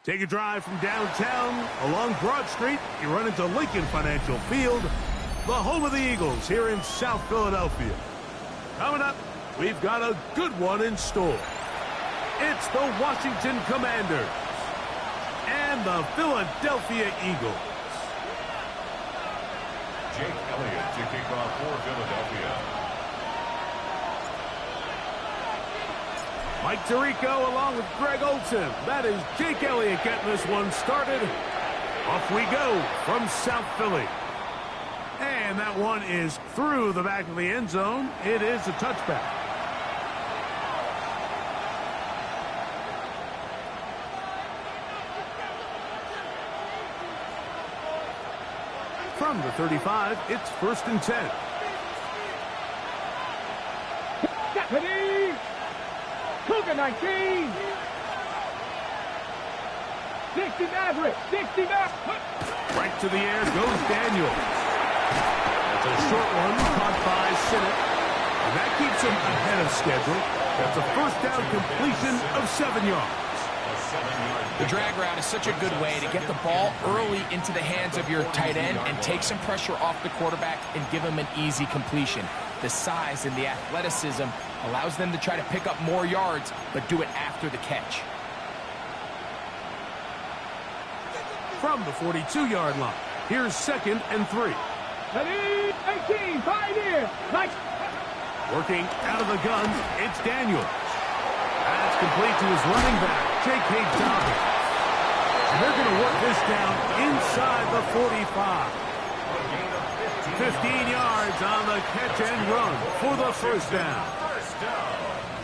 Take a drive from downtown along Broad Street. You run into Lincoln Financial Field, the home of the Eagles here in South Philadelphia. Coming up, we've got a good one in store. It's the Washington Commanders and the Philadelphia Eagles. Jake Elliott to kick off for Philadelphia. Mike Tirico along with Greg Olsen. That is Jake Elliott getting this one started. Off we go from South Philly. And that one is through the back of the end zone. It is a touchback. From the 35, it's 1st and 10. Cougar 19. 60 Maverick. 60 Maverick. Right to the air goes Daniels. That's a short one caught by Sinnott. And that keeps him ahead of schedule. That's a first down completion of 7 yards. The drag route is such a good way to get the ball early into the hands of your tight end and take some pressure off the quarterback and give him an easy completion. The size and the athleticism allows them to try to pick up more yards, but do it after the catch. From the 42-yard line, here's 2nd and 3. 18, Pioneer. Nice. Working out of the gun, it's Daniels. That's complete to his running back, J.K. Dobbins. And they're going to work this down inside the 45. 15 yards on the catch and run for the first down.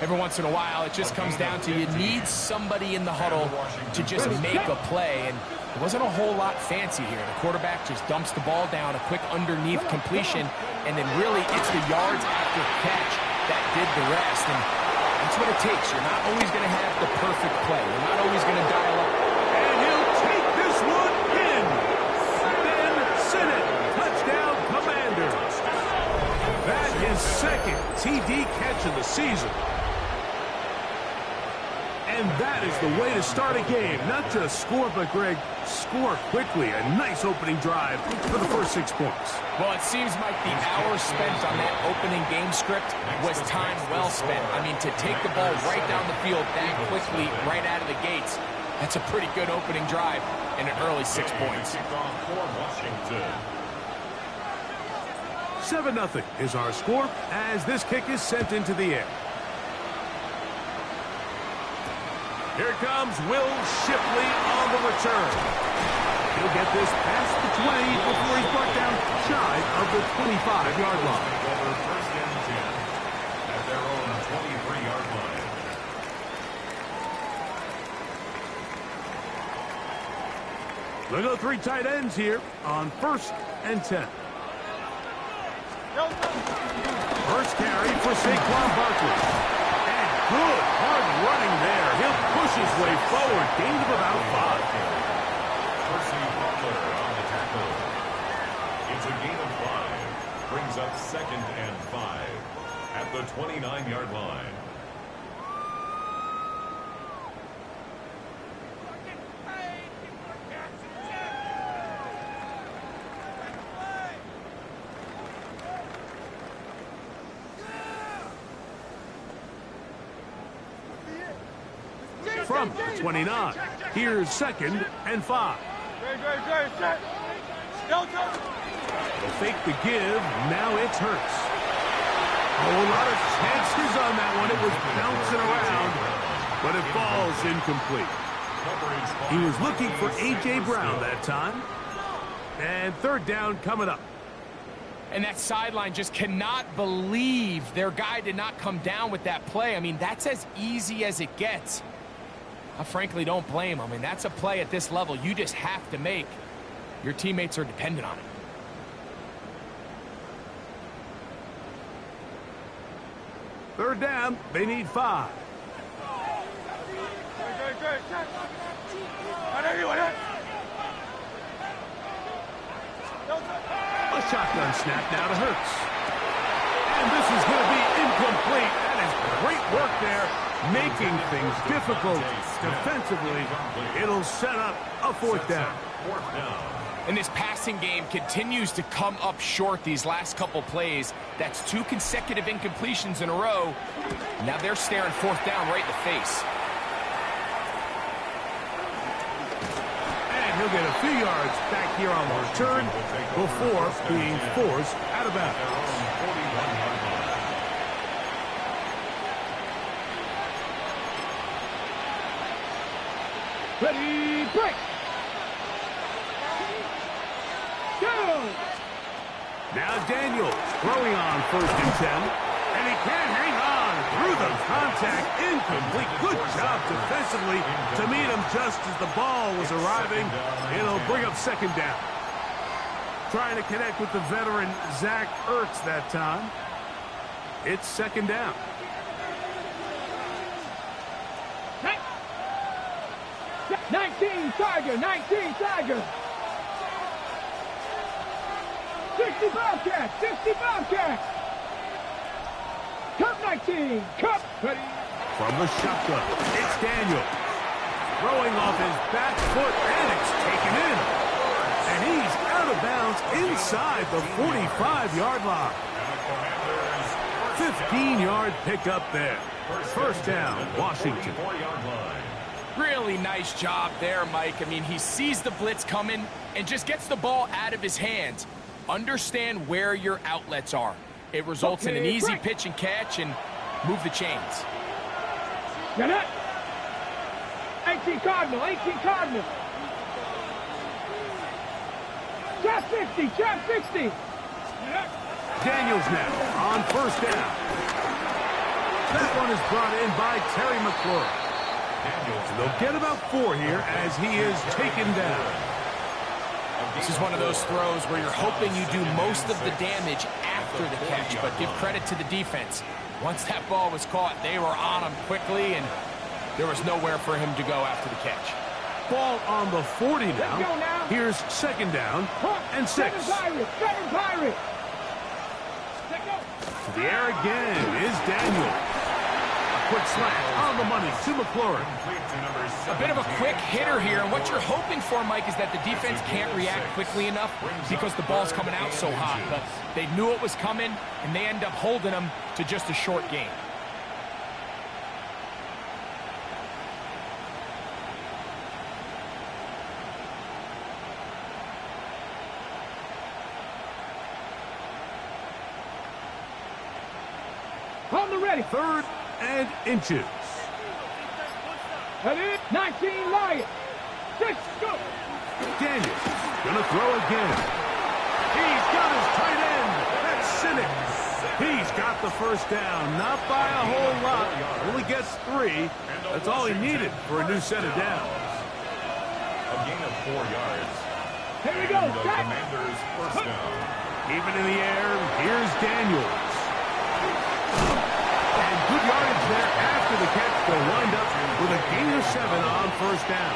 Every once in a while, it just comes down to you need somebody in the huddle to just make a play, and it wasn't a whole lot fancy here. The quarterback just dumps the ball down, a quick underneath completion, and then really it's the yards after catch that did the rest, and that's what it takes. You're not always going to have the perfect play. You're not always going to dial up. And he'll take this one in. Ben Sinnott, touchdown Commanders. That is 2nd TD catch of the season. And that is the way to start a game. Not just score, but, Greg, score quickly. A nice opening drive for the first 6 points. Well, it seems like the hour spent on that opening game script was time well spent. I mean, to take the ball right down the field that quickly, right out of the gates, that's a pretty good opening drive and an early 6 points. 7-0 is our score as this kick is sent into the air. Here comes Will Shipley on the return. He'll get this past the 20 before he's brought down shy of the 25-yard line. First and 10 at their own 23-yard line. Look at the 3 tight ends here on 1st and 10. First carry for Saquon Barkley. Good, hard running there. He'll push his way forward. Gain of about 5. Percy Butler on the tackle. It's a gain of 5. Brings up 2nd and 5 at the 29-yard line. from the 29. Here's 2nd and 5. They'll fake the give. Now it's Hurts. Oh, a lot of chances on that one. It was bouncing around, but it falls incomplete. He was looking for A.J. Brown that time. And 3rd down coming up. And that sideline just cannot believe their guy did not come down with that play. I mean, that's as easy as it gets. I frankly don't blame him. I mean, that's a play at this level you just have to make. Your teammates are dependent on it. Third down, they need 5. A shotgun snap now to Hurts. And this is going to be incomplete. That is great work there, making things difficult defensively. It'll set up a 4th down. And this passing game continues to come up short these last couple plays. That's 2 consecutive incompletions in a row. Now they're staring 4th down right in the face. And he'll get a few yards back here on the return before being forced out of bounds. Ready, break. Now Daniels throwing on 1st and 10. And he can't hang on through the contact. Incomplete. Good job defensively to meet him just as the ball was arriving. It'll bring up 2nd down. Trying to connect with the veteran Zach Ertz that time. It's 2nd down. Hey. 19 Tiger, 19 Tiger. 60 Bobcat, 60 Bobcat. Cup 19, Cup. Ready. From the shotgun, it's Daniels. Throwing off his back foot, and it's taken in. And he's out of bounds inside the 45-yard line. 15-yard pickup there. 1st down, Washington. Really nice job there, Mike. I mean, he sees the blitz coming and just gets the ball out of his hands. Understand where your outlets are. It results in an easy pitch and catch and move the chains. Get it. 18 Cardinal, 18 Cardinal. Trap 60, trap 60. Daniels now on 1st down. That one is brought in by Terry McLaurin. And they'll get about 4 here as he is taken down. This is one of those throws where you're hoping you do most of the damage after the catch, but give credit to the defense. Once that ball was caught, they were on him quickly, and there was nowhere for him to go after the catch. Ball on the 40 now. Here's 2nd down and 6. 7 Pirates. To the air again is Daniel. A quick slant on the money to McLaurin. A bit of a quick hitter here, and what you're hoping for, Mike, is that the defense can't react quickly enough because the ball's coming out so hot. But they knew it was coming, and they end up holding them to just a short gain. On the ready. 3rd and inches. Ready. 19 Lions. 6, go. Daniels gonna throw again. He's got his tight end. That's Cynic. He's got the 1st down. Not by a whole lot. Only gets 3. That's all he needed for a new set of downs. A gain of 4 yards. Here we go. And the Commanders' 1st down. Even in the air, here's Daniels. And good yardage there after the catch. They'll wind up with a gain of 7 on 1st down.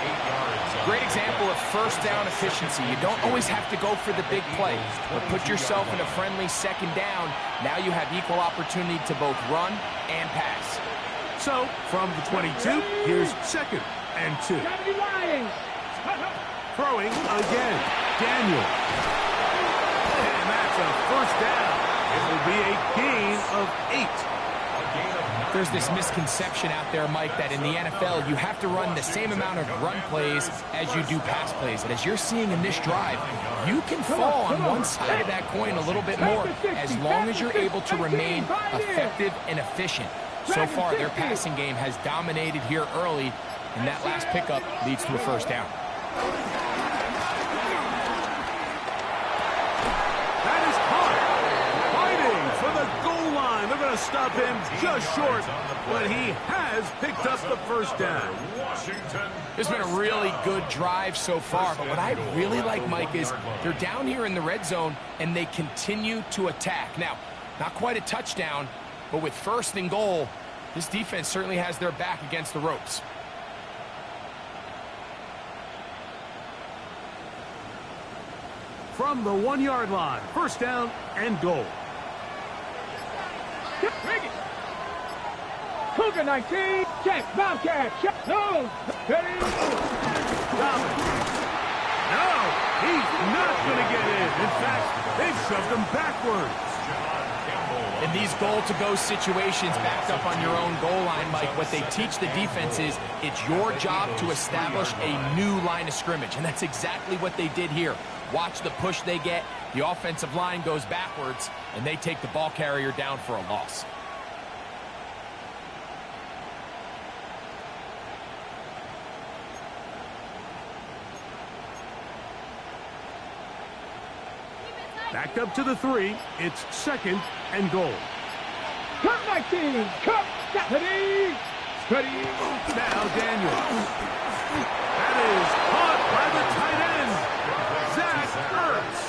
8 yards. Great example of 1st down efficiency. You don't always have to go for the big play, but put yourself in a friendly 2nd down. Now you have equal opportunity to both run and pass. So, from the 22, here's 2nd and 2. 70 Lions. Throwing again. Daniel. And that's a 1st down. It will be a gain of 8. There's this misconception out there, Mike, that in the NFL, you have to run the same amount of run plays as you do pass plays. And as you're seeing in this drive, you can fall on one side of that coin a little bit more as long as you're able to remain effective and efficient. So far, their passing game has dominated here early, and that last pickup leads to a first down. They're going to stop him just short, but he has picked up the first down. It's been a really good drive so far, but what I really like, Mike, is they're down here in the red zone, and they continue to attack. Now, not quite a touchdown, but with first and goal, this defense certainly has their back against the ropes. From the 1-yard line, first down and goal. Cougar 19, check, Bobcat, check, no, ready, no, he's not going to get in. In fact, they've shoved him backwards. In these goal-to-go situations, backed up on your own goal line, Mike, what they teach the defense is it's your job to establish a new line of scrimmage, and that's exactly what they did here. Watch the push they get. The offensive line goes backwards, and they take the ball carrier down for a loss. Backed up to the 3. It's second and goal. Cut 19, cut, steady, steady. Now Daniels. That is caught by the tight end. Zach Ertz.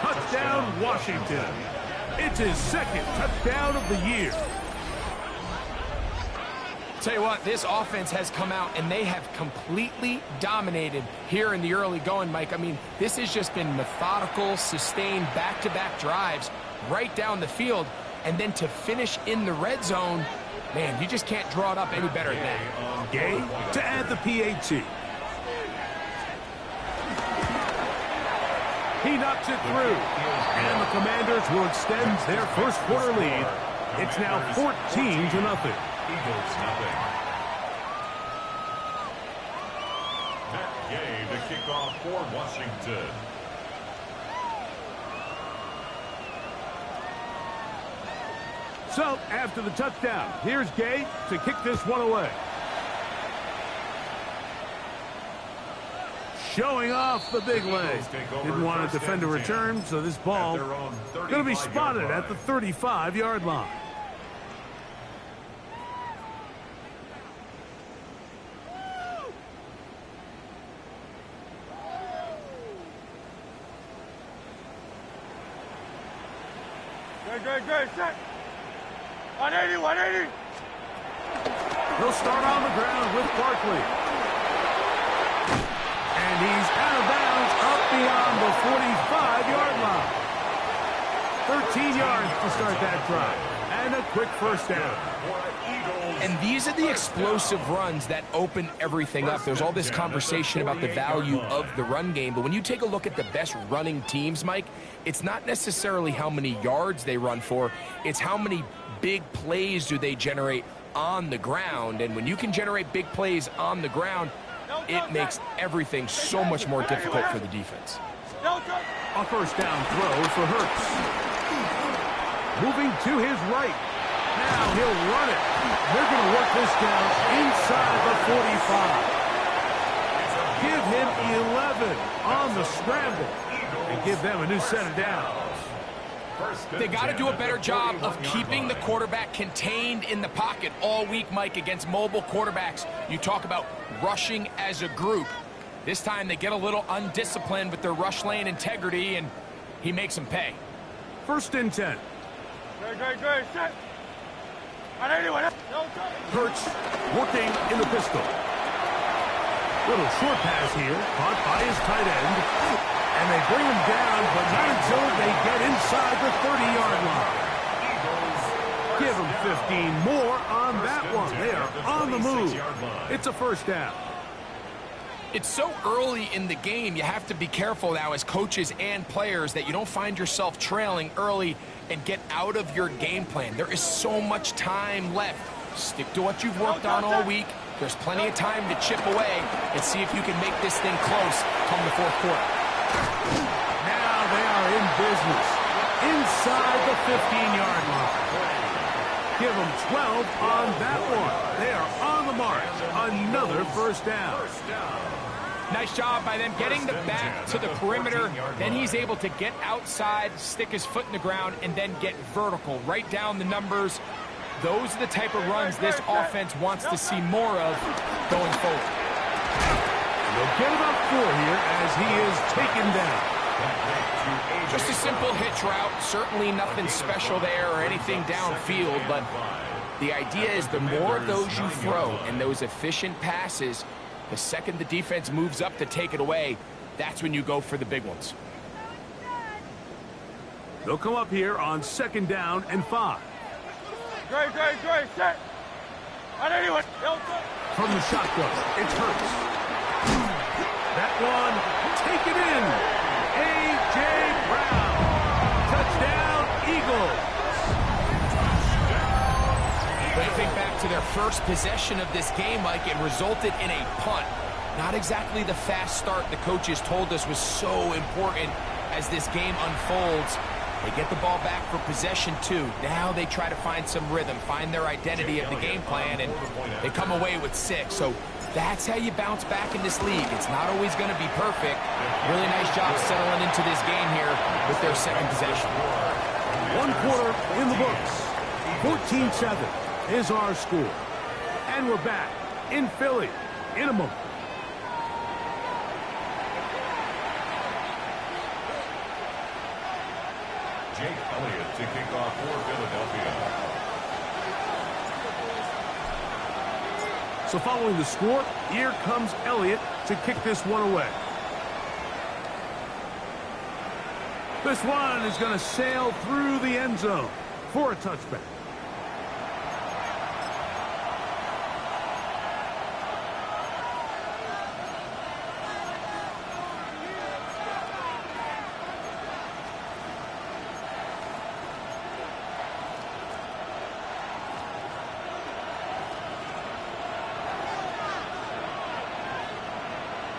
Touchdown, Washington. It's his second touchdown of the year. Tell you what, this offense has come out and they have completely dominated here in the early going, Mike. I mean, this has just been methodical, sustained, back-to-back drives right down the field. And then to finish in the red zone, man, you just can't draw it up any better than that. Gay to add the PAT. He knocks it through. And the Commanders will extend their first quarter lead. It's now 14-0. Eagles nothing. Matt Gay to kick off for Washington. So, after the touchdown, here's Gay to kick this one away. Showing off the big leg. Didn't want to defend a return, so this ball going to be spotted at the 35-yard line. Good, set. 180, 180. He'll start on the ground with Barkley. And he's out of bounds up beyond the 45-yard line. 13 yards to start that drive. And a quick first down. And these are the explosive runs that open everything up. There's all this conversation about the value of the run game, but when you take a look at the best running teams, Mike, it's not necessarily how many yards they run for, it's how many big plays do they generate on the ground. And when you can generate big plays on the ground, it makes everything so much more difficult for the defense. A first down throw for Hurts. Moving to his right. Now he'll run it. They're going to work this down inside the 45. Give him 11 on the scramble and give them a new set of downs. They got to do a better job of keeping the quarterback contained in the pocket all week, Mike, against mobile quarterbacks. You talk about rushing as a group. This time they get a little undisciplined with their rush lane integrity, and he makes them pay. First and 10. Good, set. 180, Hurts working in the pistol. Little short pass here, caught by his tight end. And they bring him down, but not until they get inside the 30-yard line. Give him 15 more on that one. They are on the move. It's a first down. It's so early in the game, you have to be careful now as coaches and players that you don't find yourself trailing early and get out of your game plan. There is so much time left. Stick to what you've worked on all week. There's plenty of time to chip away and see if you can make this thing close come the fourth quarter. Now they are in business inside the 15-yard line. Give them 12 on that one. They are on the mark. Another first down. Nice job by them getting the back to the perimeter. Then he's able to get outside, stick his foot in the ground, and then get vertical. Right down the numbers. Those are the type of runs this offense wants to see more of going forward. They'll get about 4 here as he is taken down. Just a simple hitch route. Certainly nothing special there or anything downfield, but the idea is the more of those you throw and those efficient passes, the second the defense moves up to take it away, that's when you go for the big ones. They'll come up here on 2nd down and 5. Great, set. On anyone. From the shotgun, it's Hurts. That one, take it in. A.J. Brown. Touchdown, Eagles. When you think back to their first possession of this game, Mike, it resulted in a punt. Not exactly the fast start the coaches told us was so important as this game unfolds. They get the ball back for possession 2. Now they try to find some rhythm, find their identity of the game plan, and they come away with 6. So that's how you bounce back in this league. It's not always going to be perfect. Really nice job settling into this game here with their second possession. 1 quarter in the books. 14-7 is our score. And we're back in Philly in a moment. Jake Elliott to kick off for Philadelphia. So following the score, here comes Elliott to kick this one away. This one is going to sail through the end zone for a touchback.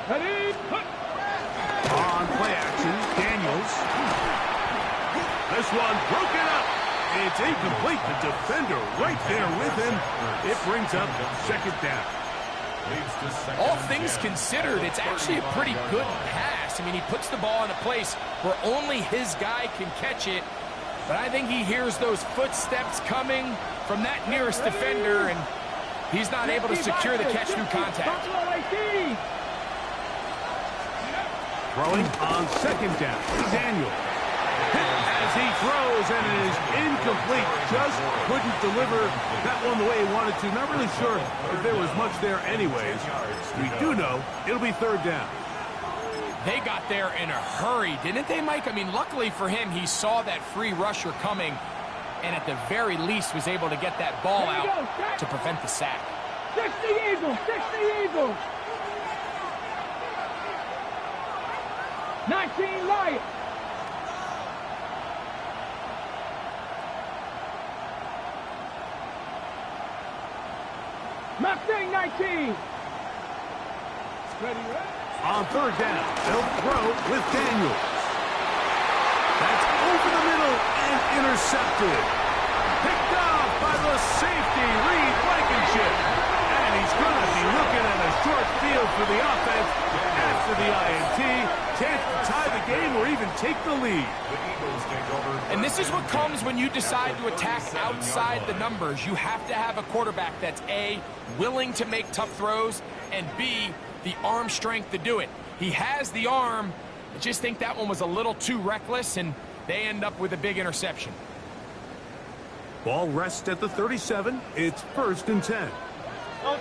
Ready? On play action, Daniels. This one broken up. It's incomplete. The defender right there with him. It brings up 2nd down. All things considered, it's actually a pretty good pass. I mean, he puts the ball in a place where only his guy can catch it. But I think he hears those footsteps coming from that nearest defender, and he's not able to secure the catch through contact. Throwing on 2nd down. Daniel. Hit as he throws, and it is incomplete. Just couldn't deliver that one the way he wanted to. Not really sure if there was much there anyways. We do know it'll be 3rd down. They got there in a hurry, didn't they, Mike? I mean, luckily for him, he saw that free rusher coming, and at the very least was able to get that ball out to prevent the sack. 60 Eagles, 60 Eagles. 19 Lions. Mustang 19. Ready, right? On 3rd down, they'll throw with Daniels. That's over the middle and intercepted. Picked off by the safety, Reed Blankenship. And he's going to be looking at a short field for the offense after the INT. Chance to tie the game or even take the lead. And this is what comes when you decide to attack outside the numbers. You have to have a quarterback that's A, willing to make tough throws, and B, the arm strength to do it. He has the arm. I just think that one was a little too reckless, and they end up with a big interception. Ball rests at the 37. It's 1st and 10. On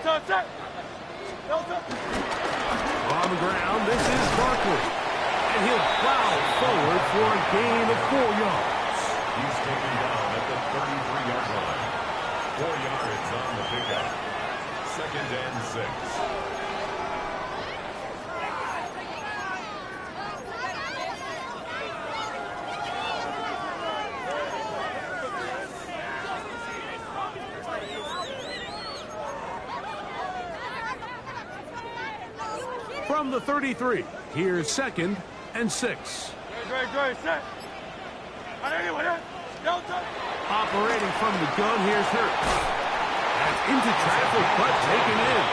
the ground, this is Barkley. And he'll plow forward for a gain of 4 yards. He's taken down at the 33-yard line. 4 yards on the pickup. 2nd and 6. from the 33. Here's 2nd and 6. Great, set. Operating from the gun, here's Hurts. That's into traffic, but taken in.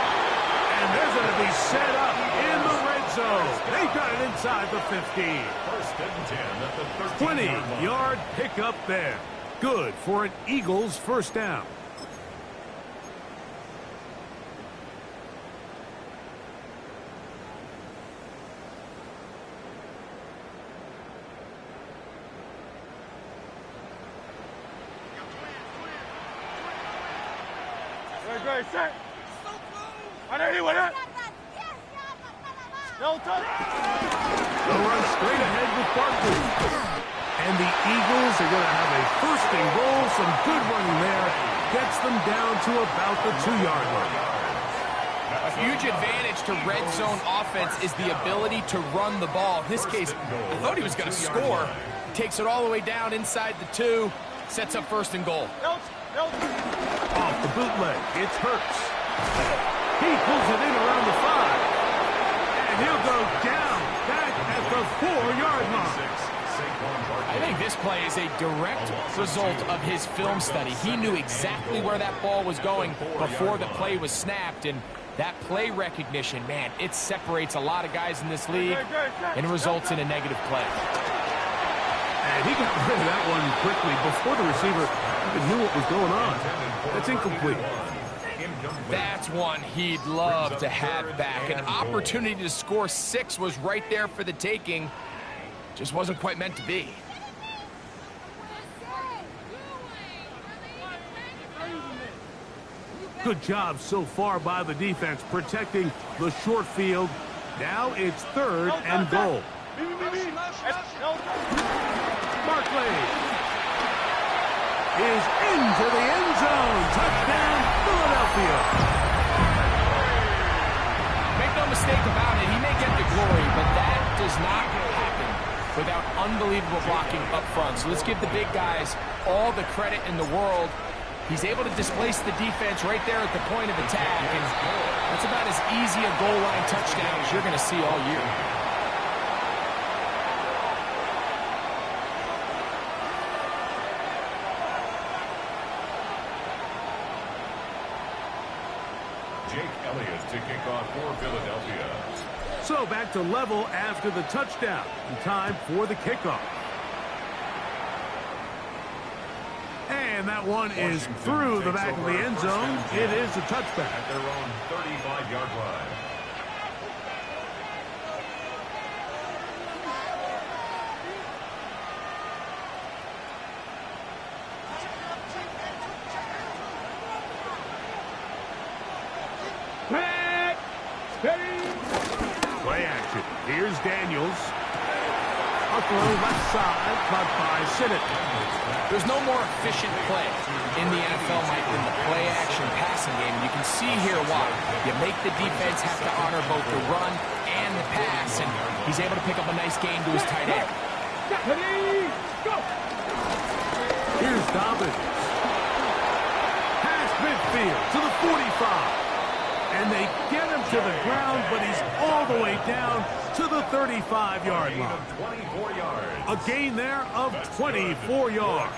And they're going to be set up in the red zone. They got it inside the 15. First and 10 at the 20-yard pickup there. Good for an Eagles first down. Great, set. Anyone else? No touch. They'll run straight ahead with Barkley. And the Eagles are going to have a first and goal. Some good running there. Gets them down to about the 2-yard line. A huge advantage to red zone offense is the ability to run the ball. In this case, I thought he was going to score. Takes it all the way down inside the 2. Sets up first and goal. Off the bootleg, it's Hurts. He pulls it in around the 5. And he'll go down back at the 4-yard line. I think this play is a direct result of his film study. He knew exactly where that ball was going before the play was snapped. And that play recognition, man, it separates a lot of guys in this league and results in a negative play. And he got rid of that one quickly before the receiver even knew what was going on. That's incomplete. That's one he'd love to have back. An opportunity to score 6 was right there for the taking. Just wasn't quite meant to be. Good job so far by the defense protecting the short field. Now it's 3rd and goal. Barkley is into the end zone. Touchdown, Philadelphia. Make no mistake about it, he may get the glory, but that does not happen without unbelievable blocking up front. So let's give the big guys all the credit in the world. He's able to displace the defense right there at the point of attack, and that's about as easy a goal line touchdown as you're going to see all year. Jake Elliott to kick off for Philadelphia. So back to level after the touchdown. And time for the kickoff. And that one is through the back of the end zone. It is a touchback. At their own 35-yard line. Play action. Here's Daniels. A throw left side, caught by Sinnott. There's no more efficient play in the NFL, Mike, than the play-action passing game. You can see here why. You make the defense have to honor both the run and the pass, and he's able to pick up a nice gain to his tight end. Here's Dobbins. Past midfield to the 45. And they get him to the ground, but he's all the way down to the 35-yard line. 24 yards. A gain there of 24 yards.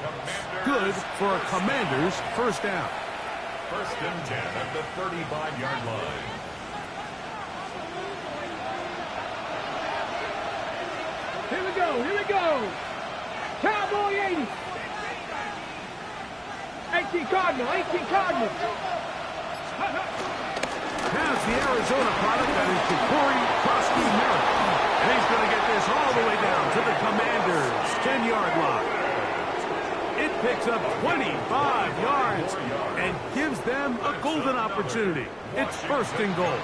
Good for a Commanders first down. First and 10 at the 35-yard line. Here we go. Cowboy 80. 18 Cardinal. Now it's the Arizona product that is Corey Krosky-Merritt. And he's going to get this all the way down to the Commanders' 10-yard line. It picks up 25 yards and gives them a golden opportunity. It's first and goal.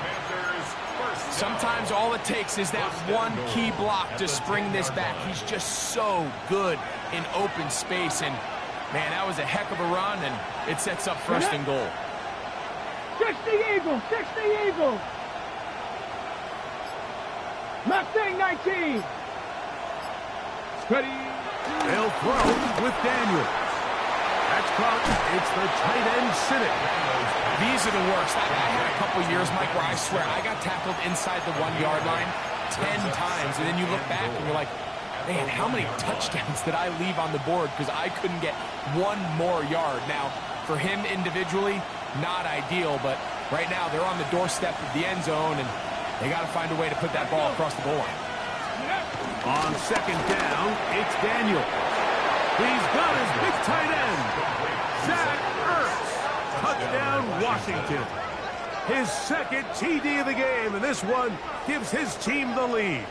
Sometimes all it takes is that one key block to spring this back. He's just so good in open space. And, man, that was a heck of a run, and it sets up first and goal. 60 Eagles. Mustang 19. They'll throw with Daniels. That's caught. It's the tight end sitting. These are the worst. I had a couple years, Mike, where I swear I got tackled inside the 1-yard line 10 times, and then you look back and you're like, man, how many touchdowns did I leave on the board because I couldn't get one more yard? Now, for him individually, not ideal, but right now they're on the doorstep of the end zone, and they got to find a way to put that ball across the goal line. On second down, it's Daniel. He's got his big tight end, Zach Ertz. Touchdown, Washington. His second TD of the game, and this one gives his team the lead.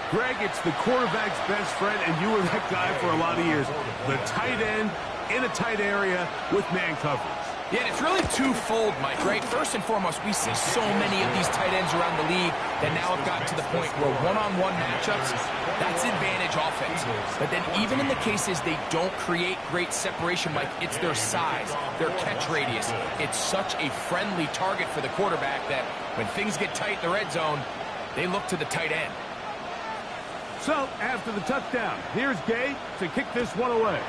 Greg, it's the quarterback's best friend, and you were that guy for a lot of years. The tight end in a tight area with man coverage. Yeah, and it's really twofold, Mike, right? First and foremost, we see so many of these tight ends around the league that now have gotten to the point where one-on-one matchups, that's advantage offense. But then even in the cases they don't create great separation, Mike, it's their size, their catch radius. It's such a friendly target for the quarterback that when things get tight in the red zone, they look to the tight end. So, after the touchdown, here's Gay to kick this one away.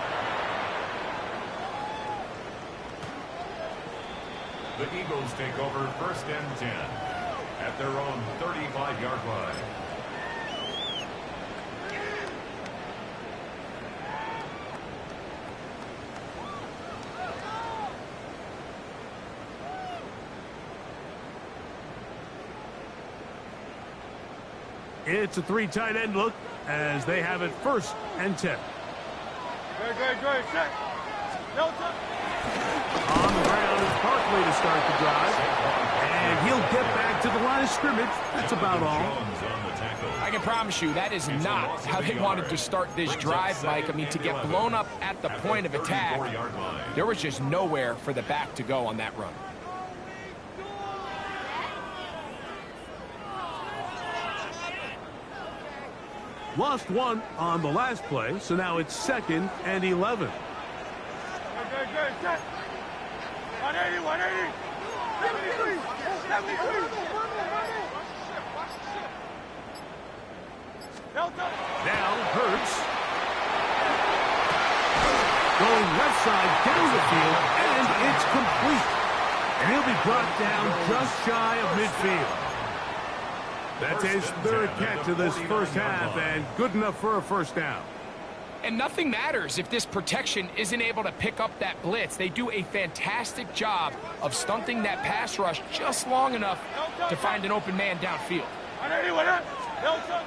The Eagles take over 1st and 10 at their own 35-yard line. It's a 3 tight end look as they have it 1st and 10. Good. Check. Delta. On the ground is Barkley to start the drive. And he'll get back to the line of scrimmage. That's about all. I can promise you that is not how they wanted to start this drive, Mike. I mean, to get blown up at the point of attack, there was just nowhere for the back to go on that run. Lost one on the last play, so now it's 2nd and 11. Good. Check. 180. 73. Delta. Now Hurts. Going left side down the field, and it's complete. And he'll be brought down just shy of midfield. That's his 3rd catch of this first half, and good enough for a 1st down. And nothing matters if this protection isn't able to pick up that blitz. They do a fantastic job of stunting that pass rush just long enough to find an open man downfield. 180. Delta.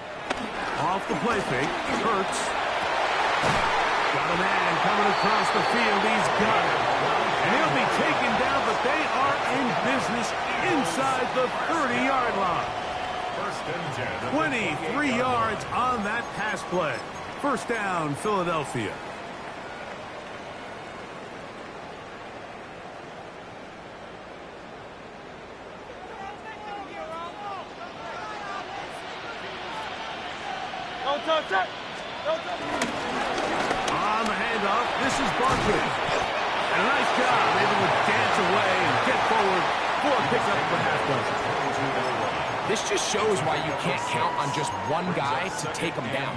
Off the play fake, Hurts. Got a man coming across the field. He's got it. And he'll be taken down, but they are in business inside the 30-yard line. 23 yards on that pass play. 1st down, Philadelphia. Delta. On the handoff, this is Barkley. And a nice job, able to dance away and get forward for a pickup for half-dozen. This just shows why you can't count on just one guy to take him down.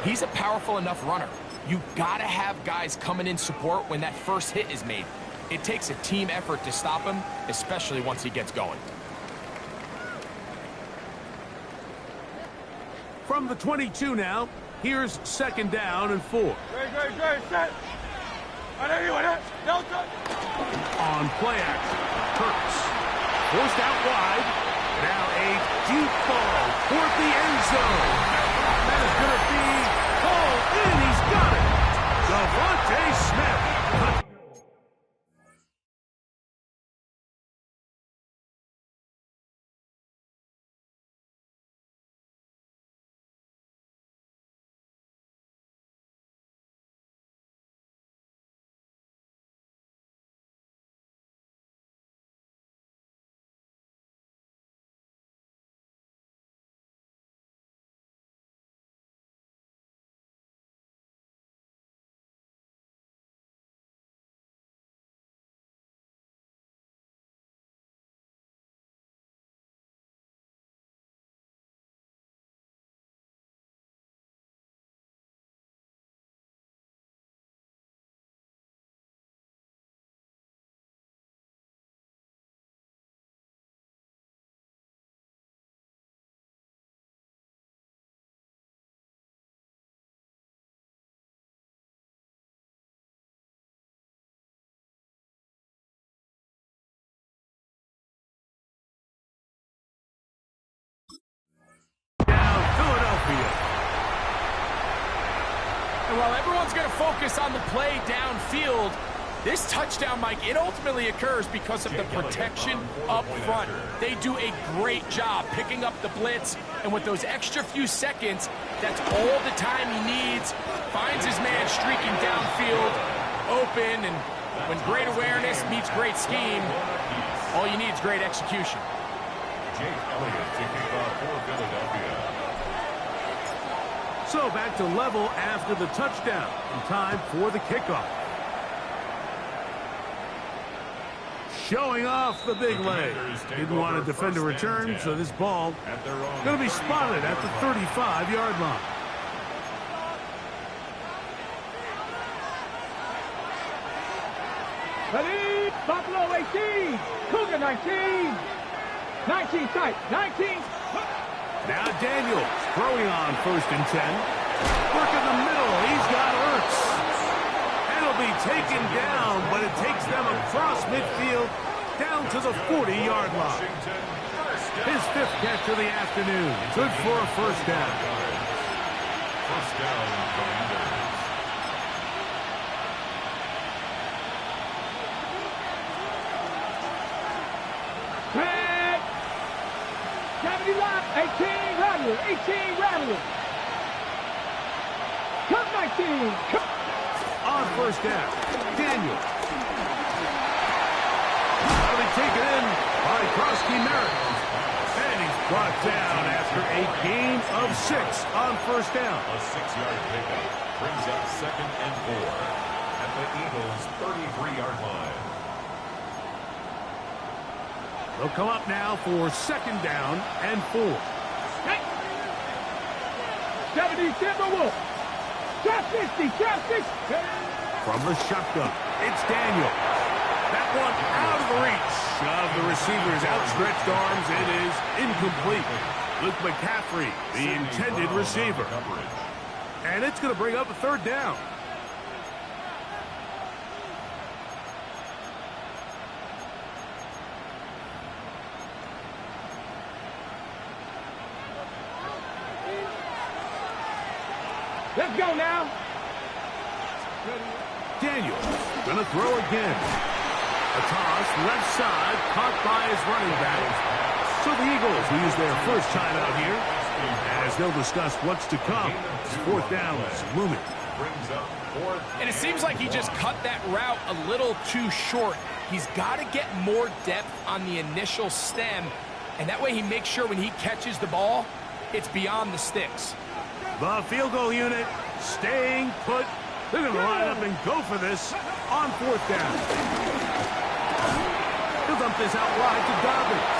He's a powerful enough runner. You've got to have guys coming in support when that first hit is made. It takes a team effort to stop him, especially once he gets going. From the 22 now, here's 2nd down and 4. Good. Set. 180. Delta. On play action, Hurts. Forced out wide. Now a deep ball toward the end zone. That is going to be hauled in. He's got it. Devontae Smith. while everyone's going to focus on the play downfield, this touchdown, Mike, it ultimately occurs because of the protection up front. They do a great job picking up the blitz, and with those extra few seconds, that's all the time he needs. Finds his man streaking downfield, open, and when great awareness meets great scheme, all you need is great execution. Jake Elliott to kick off for Philadelphia. So back to level after the touchdown. And time for the kickoff. Showing off the big leg. Didn't want to defend a return, so this ball going to be spotted at the 35-yard line. Ready? Buffalo 18. Cougar 19. 19 tight. 19. Now Daniels throwing on 1st and 10. Work in the middle. He's got Ertz. And he'll be taken down, but it takes them across midfield down to the 40-yard line. His 5th catch of the afternoon. Good for a 1st down. First down, Commanders. Red. 70 left. 18 Rattler. 18 Rattler. Cut 19. Cut. On 1st down, Daniels. That'll be taken in by Krosky Merritt. And he's brought down after a gain of 6 on 1st down. A 6-yard pickup brings up 2nd and 4 at the Eagles' 33-yard line. They'll come up now for 2nd down and 4. 70 Timberwolves. Trap 60. Trap 60. From the shotgun, it's Daniels. That one out of the reach of the receiver's outstretched arms. It is incomplete. Luke McCaffrey, the intended receiver. And it's going to bring up a 3rd down. Let's go now. Daniels going to throw again. A toss, left side, caught by his running back. So the Eagles will use their first timeout here, as they'll discuss what's to come. 4th down is looming. And it seems like he just cut that route a little too short. He's got to get more depth on the initial stem, and that way he makes sure when he catches the ball, it's beyond the sticks. The field goal unit staying put. They're going to line up and go for this on 4th down. He'll dump this out wide to Dobbins.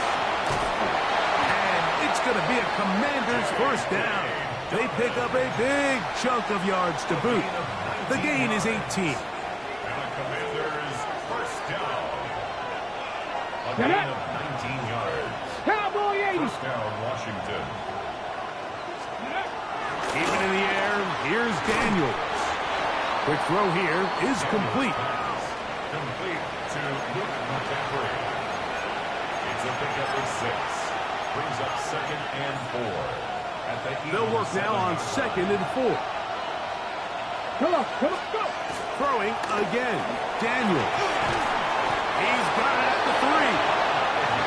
And it's going to be a Commanders' 1st down. They pick up a big chunk of yards to boot. The gain is 18. And the Commanders' 1st down. A gain of 19 yards. Cowboy 80. 1st down, Washington. Keeping in the air, here's Daniels. Quick throw here is complete. Complete to Luke McCaffrey. It's a pickup of 6. Brings up 2nd and 4. At the They'll work now on 2nd and 4. Come on, come on, go. Throwing again. Daniels. He's got it at the 3.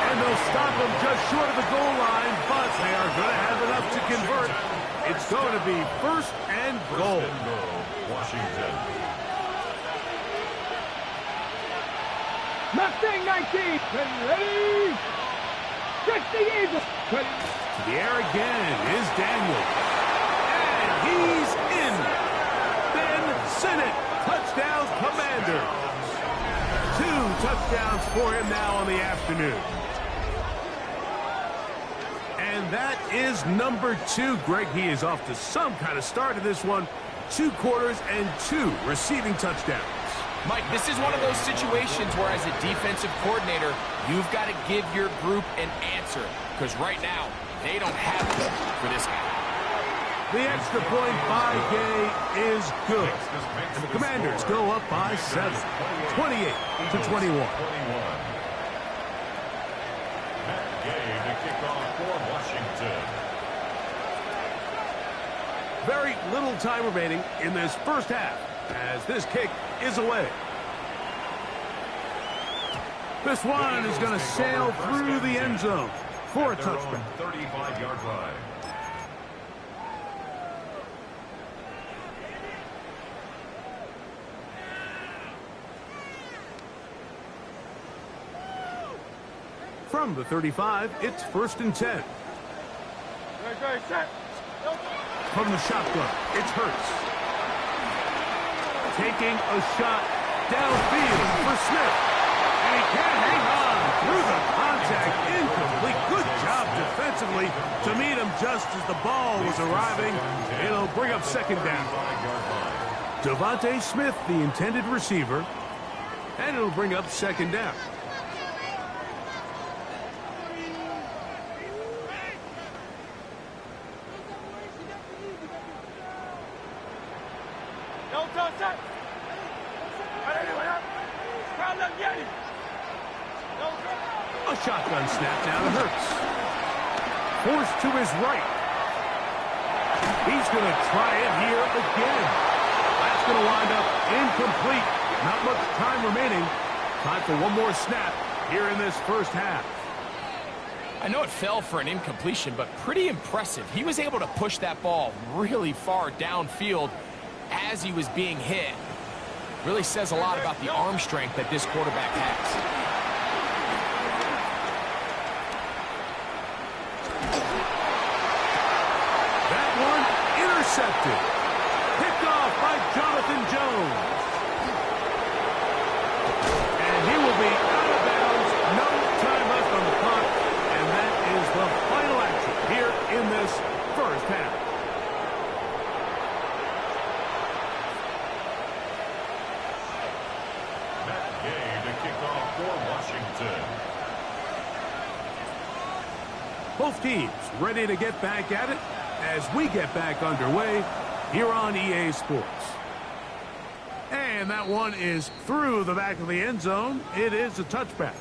And they'll stop him just short of the goal line, but they are going to have enough to convert. It's going to be 1st and goal. First and goal, Washington. Mustang 19. Ready. 60 Eagles. Ready. To the air again is Daniels. And he's in. Ben Sinnott. Touchdown, Commanders. 2 touchdowns for him now on the afternoon. And that is number 2. Greg, he is off to some kind of start in this one. 2 quarters and 2 receiving touchdowns. Mike, this is one of those situations where as a defensive coordinator, you've got to give your group an answer. Because right now, they don't have it for this guy. The extra point by Gay is good. And the Commanders go up by 7. 28-21. Matt Gay to kick off for Washington. Very little time remaining in this first half as this kick is away. This one is going to sail through the end zone for a touchdown. 35-yard line. From the 35, it's 1st and 10. From the shotgun, it's Hurts. Taking a shot downfield for Smith. And he can't hang on through the contact. Incomplete. Good job defensively to meet him just as the ball was arriving. It'll bring up 2nd down. Devontae Smith, the intended receiver. And it'll bring up 2nd down. A shotgun snap now to Hurts. Forced to his right. He's going to try it here again. That's going to wind up incomplete. Not much time remaining. Time for one more snap here in this first half. I know it fell for an incompletion, but pretty impressive. He was able to push that ball really far downfield as he was being hit. Really says a lot about the arm strength that this quarterback has. Intercepted. Picked off by Jonathan Jones. And he will be out of bounds. No time left on the clock. And that is the final action here in this first half. Matt Gay to kick off for Washington. Both teams ready to get back at it as we get back underway here on EA Sports. And that one is through the back of the end zone. It is a touchback.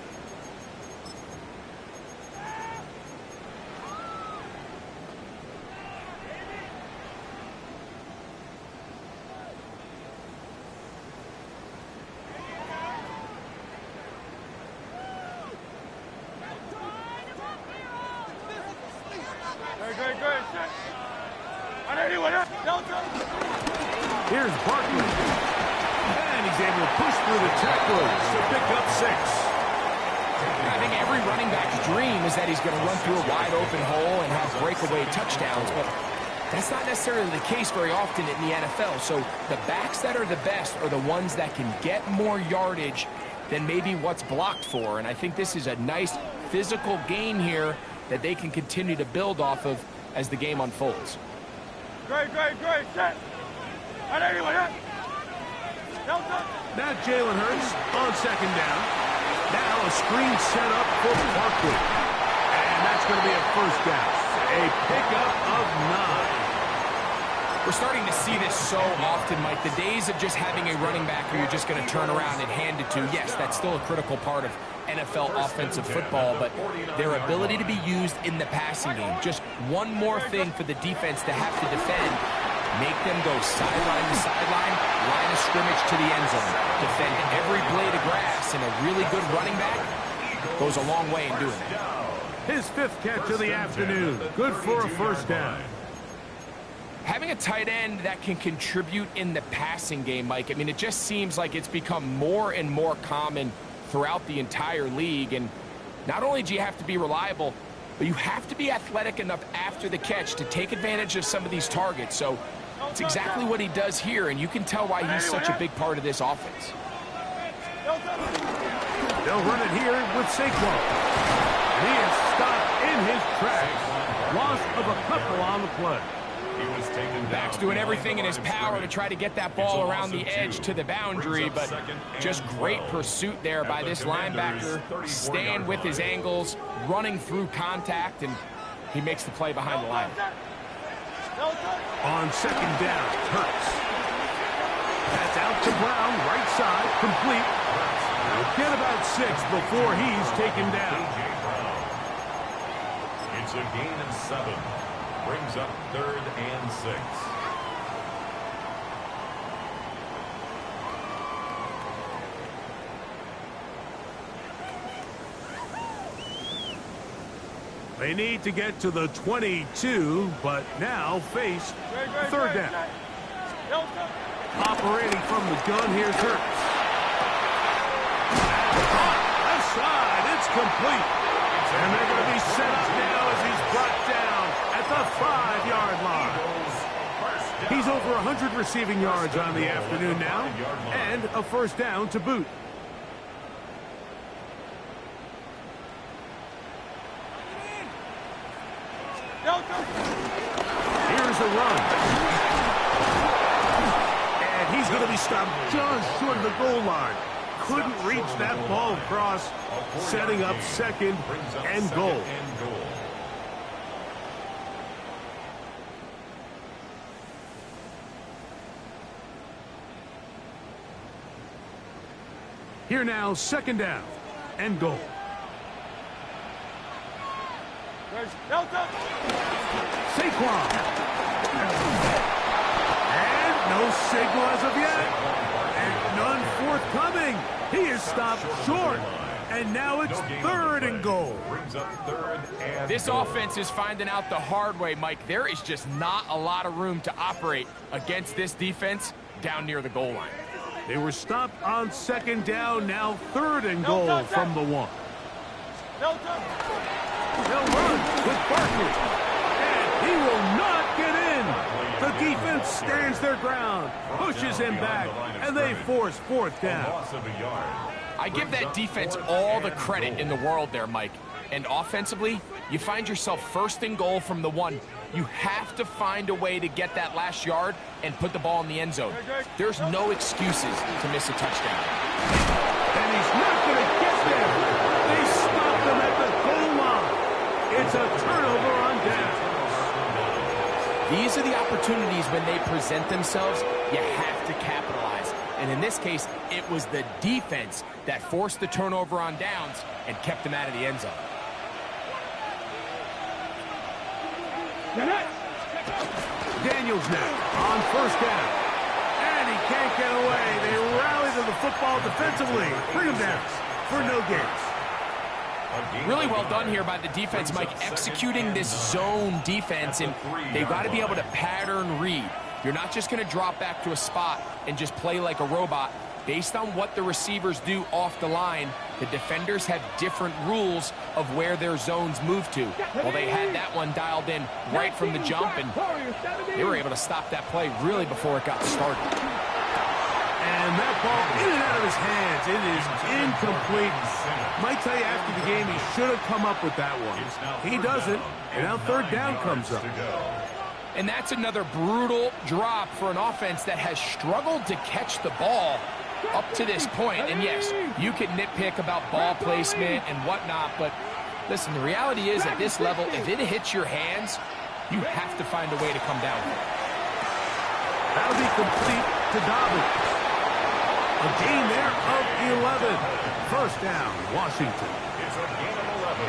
Here's Barkley. And he's able to push through the tacklers to pick up 6. I think every running back's dream is that he's going to run through a wide open hole and have breakaway touchdowns, but that's not necessarily the case very often in the NFL. So the backs that are the best are the ones that can get more yardage than maybe what's blocked for. And I think this is a nice physical game here that they can continue to build off of as the game unfolds. Great. Set. Now Jalen Hurts on 2nd down. Now a screen set up for Barkley. And that's going to be a 1st down. A pickup of 9. We're starting to see this so often, Mike. The days of just having a running back who you're just going to turn around and hand it to, yes, that's still a critical part of NFL offensive football, but their ability to be used in the passing game, just one more thing for the defense to have to defend, make them go sideline to sideline, line of scrimmage to the end zone, defend every blade of grass, and a really good running back goes a long way in doing that. His 5th catch of the afternoon. Good for a 1st down. Having a tight end that can contribute in the passing game, Mike, I mean, it just seems like it's become more and more common throughout the entire league. And not only do you have to be reliable, but you have to be athletic enough after the catch to take advantage of some of these targets. So it's exactly what he does here, and you can tell why he's such a big part of this offense. They'll run it here with Saquon. He is stopped in his tracks. Loss of a couple on the play. Back's doing everything in his power to try to get that ball around the edge to the boundary, but just great pursuit there by this linebacker, staying with his angles, running through contact, and he makes the play behind the line. On 2nd down, Hurts. That's out to Brown, right side, complete. He'll get about 6 before he's taken down. It's a gain of 7. Brings up 3rd and 6. They need to get to the 22, but now face third down. Operating from the gun, here's Hurts. Left side, it's complete. And they're going to be set up now as he's brought down at the 5-yard line. He's over 100 receiving yards on the afternoon now, and a first down to boot. Here's a run. And he's going to be stopped just short of the goal line. Couldn't reach that ball across, setting up second and goal. Here now, second down and goal. Saquon. And no signal as of yet. And none forthcoming. He is stopped short. And now it's third and goal. This offense is finding out the hard way, Mike. There is just not a lot of room to operate against this defense down near the goal line. They were stopped on second down, now third and goal from the 1. They'll run with Barkley. And he will not get in. The defense stands their ground, pushes him back, and they force fourth down. I give that defense all the credit in the world there, Mike. And offensively, you find yourself first and goal from the 1. You have to find a way to get that last yard and put the ball in the end zone. There's no excuses to miss a touchdown. And he's not going to get there. They stopped him at the goal line. It's a turnover on down. These are the opportunities when they present themselves, you have to capitalize. And in this case, it was the defense that forced the turnover on downs and kept them out of the end zone. Daniels now on first down. And he can't get away. They rally to the football defensively. Bring him down for no gains. Really well done here by the defense, Mike, executing this zone defense, and they've got to be able to pattern read. You're not just going to drop back to a spot and just play like a robot. Based on what the receivers do off the line, the defenders have different rules of where their zones move to. Well, they had that one dialed in right from the jump, and they were able to stop that play really before it got started. And that ball in and out of his hands. It is incomplete. Might tell you after the game he should have come up with that one. He doesn't, and now third down comes up. And that's another brutal drop for an offense that has struggled to catch the ball up to this point. And yes, you can nitpick about ball placement and whatnot, but listen, the reality is at this level, if it hits your hands, you have to find a way to come down with it. That'll be complete to Dobbins. A gain there of 11. First down, Washington.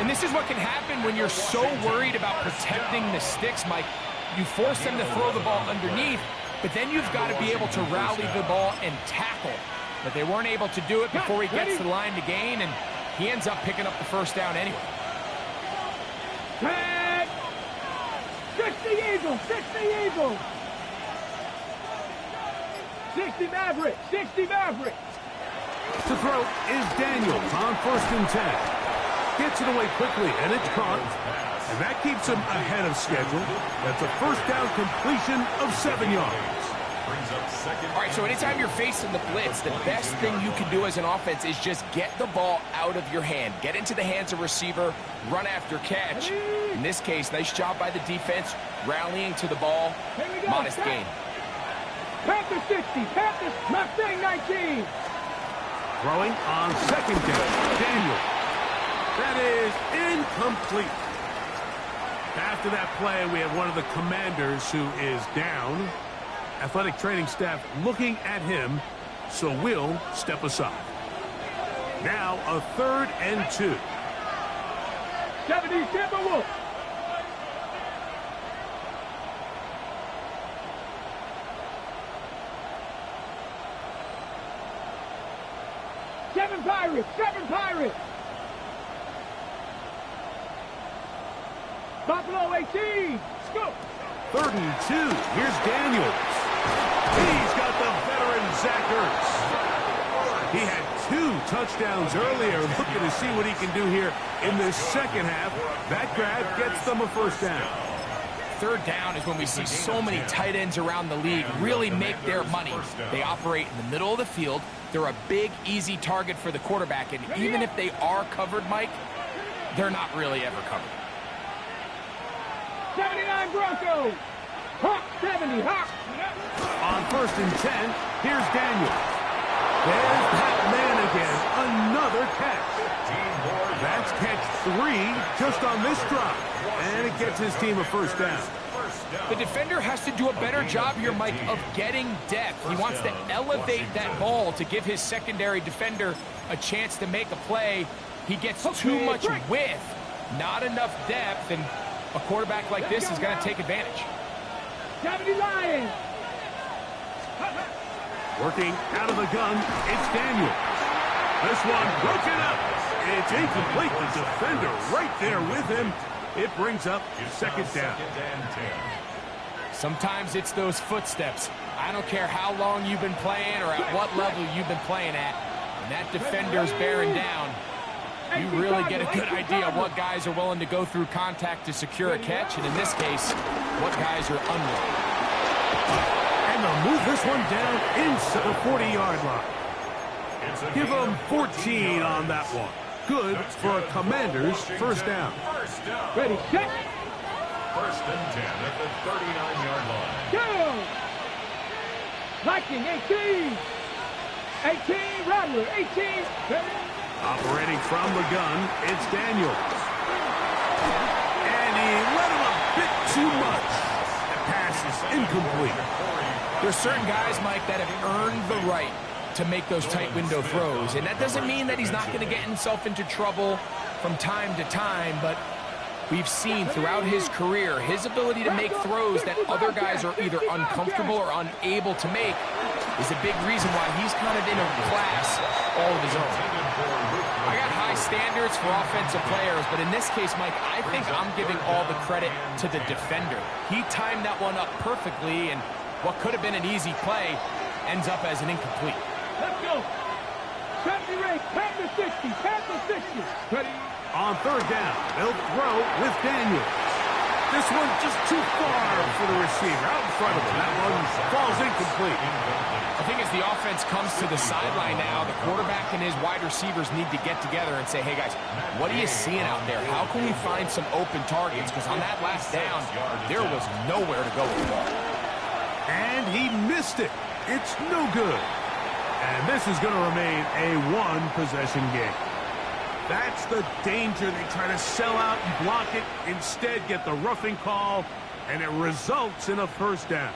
And this is what can happen when you're so worried about protecting the sticks, Mike. You force them to throw the ball underneath, but then you've got to be able to rally the ball and tackle. But they weren't able to do it before he gets to the line to gain, and he ends up picking up the first down anyway. 60 Eagles, 60 Eagles. 60 Mavericks, 60 Mavericks. To throw is Daniels on first and 10. Gets it away quickly, and it's caught. And that keeps him ahead of schedule. That's a first down completion of 7 yards. All right, so anytime you're facing the blitz, the best thing you can do as an offense is just get the ball out of your hand. Get into the hands of receiver, run after catch. In this case, nice job by the defense, rallying to the ball, modest gain. Panthers 60, Panthers, Mustang 19. Throwing on second down, Daniel. That is incomplete. After that play, we have one of the Commanders who is down. Athletic training staff looking at him, so we'll step aside. Now a 3rd and 2. 70 Timberwolves. Seven Pirates, 7 Pirates. Buffalo 18. Scoop. 3rd and 2. Here's Daniels. He's got the veteran Zach Ertz. He had 2 touchdowns earlier. Looking to see what he can do here in the second half. That grab gets them a first down. 3rd down is when we see so many tight ends around the league really make their money. They operate in the middle of the field. They're a big, easy target for the quarterback. And even if they are covered, Mike, they're not really ever covered. 79 Broncos. Hawk 70. Hawk. On 1st and 10, here's Daniels. There's that man again. Another catch. That's catch 3 just on this drive. And it gets his team a first down. The defender has to do a better job here, Mike, of getting depth. He wants to elevate that ball to give his secondary defender a chance to make a play. He gets too much width, not enough depth, and a quarterback like this is going to take advantage. 70 Lions. Working out of the gun, it's Daniels. This one broken up. It's incomplete. The defender right there with him. It brings up 2nd down. Sometimes it's those footsteps. I don't care how long you've been playing or at what level you've been playing at. When that defender's bearing down, you really get a good idea of what guys are willing to go through contact to secure a catch, and in this case, what guys are unwilling. And they'll move this one down inside the 40-yard line. Give them 14 on that one. Good for a Commanders first down. Ready, set. 1st and 10 at the 39-yard line. Go. Viking 18. 18 Rattler 18. Operating from the gun, it's Daniels. And he let him a bit too much. The pass is incomplete. There's certain guys, Mike, that have earned the right to make those tight window throws. And that doesn't mean that he's not going to get himself into trouble from time to time, but we've seen throughout his career his ability to make throws that other guys are either uncomfortable or unable to make is a big reason why he's kind of in a class all of his own. I got high standards for offensive players, but in this case, Mike, I think I'm giving all the credit to the defender. He timed that one up perfectly, and what could have been an easy play ends up as an incomplete. Let's go. 70 rate. Panther 60. Panther 60. Ready. On 3rd down, they'll throw with Daniels. This one just too far for the receiver. Out in front of him. That one falls incomplete. I think as the offense comes to the sideline now, the quarterback and his wide receivers need to get together and say, hey, guys, what are you seeing out there? How can we find some open targets? Because on that last down, there was nowhere to go with the ball. And he missed it. It's no good. And this is going to remain a one-possession game. That's the danger. They try to sell out and block it. Instead, get the roughing call, and it results in a first down.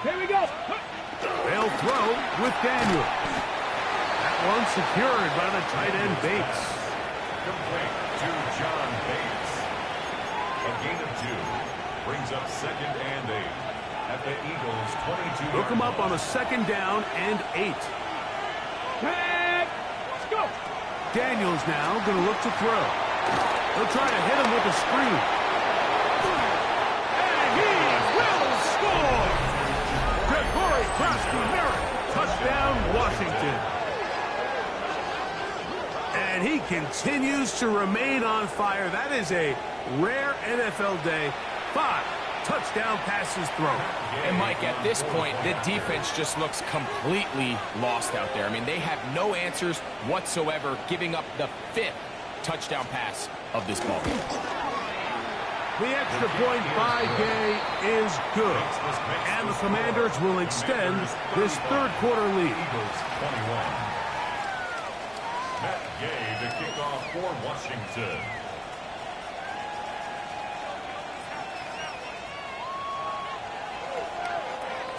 Here we go. They'll throw with Daniel. That one secured by the tight end Bates. Complete to John Bates. A gain of 2 brings up 2nd and 8 at the Eagles' 22. Look him up on a 2nd down and 8. Let's go. Daniels now going to look to throw. They'll try to hit him with a screen. And he will score! Gregory Krasky-Merritt, touchdown Washington. And he continues to remain on fire. That is a rare NFL day. 5 touchdown passes thrown. And, Mike, at this point, the defense just looks completely lost out there. I mean, they have no answers whatsoever, giving up the 5th touchdown pass of this ball. The extra point by Gay is good. And the Commanders will extend this 3rd quarter lead. Eagles 21. Matt Gay to kick off for Washington.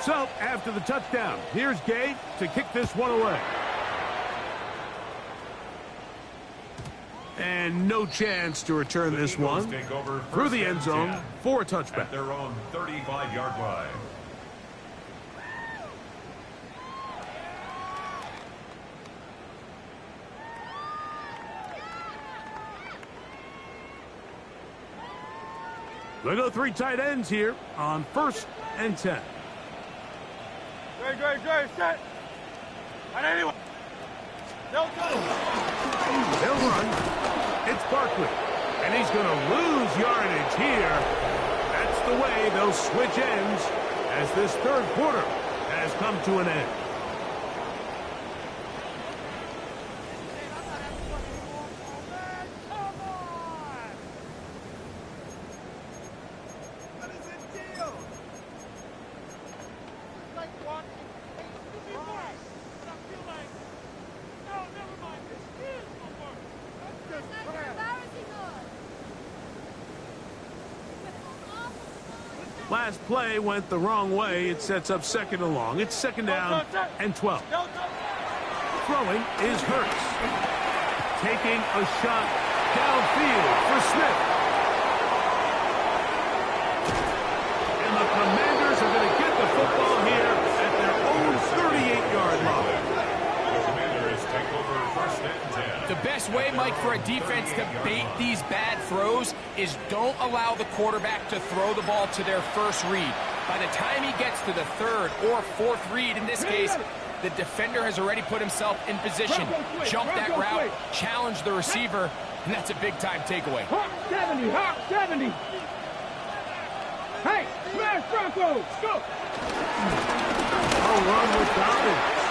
So, after the touchdown, here's Gay to kick this one away. And no chance to return this one through the end zone for a touchback. At their own 35-yard line. They go 3 tight ends here on 1st and 10. Great, set. And anyway. They'll run. It's Barkley. And he's going to lose yardage here. That's the way they'll switch ends as this 3rd quarter has come to an end. Last play went the wrong way. It sets up 2nd and long. It's 2nd down and 12. Throwing is Hurts. Taking a shot downfield for Smith. And the Commanders are going to get the football here at their own 38-yard line. The Commanders take over 1st and 10. The best way, Mike, for a defense to bait these bad throws is don't allow the quarterback to throw the ball to their first read. By the time he gets to the 3rd or 4th read, in this case, the defender has already put himself in position, jump that route, challenge the receiver, and that's a big-time takeaway. Hawk 70, Hawk 70. Hey, smash Broncos, go. A run with Dobbins.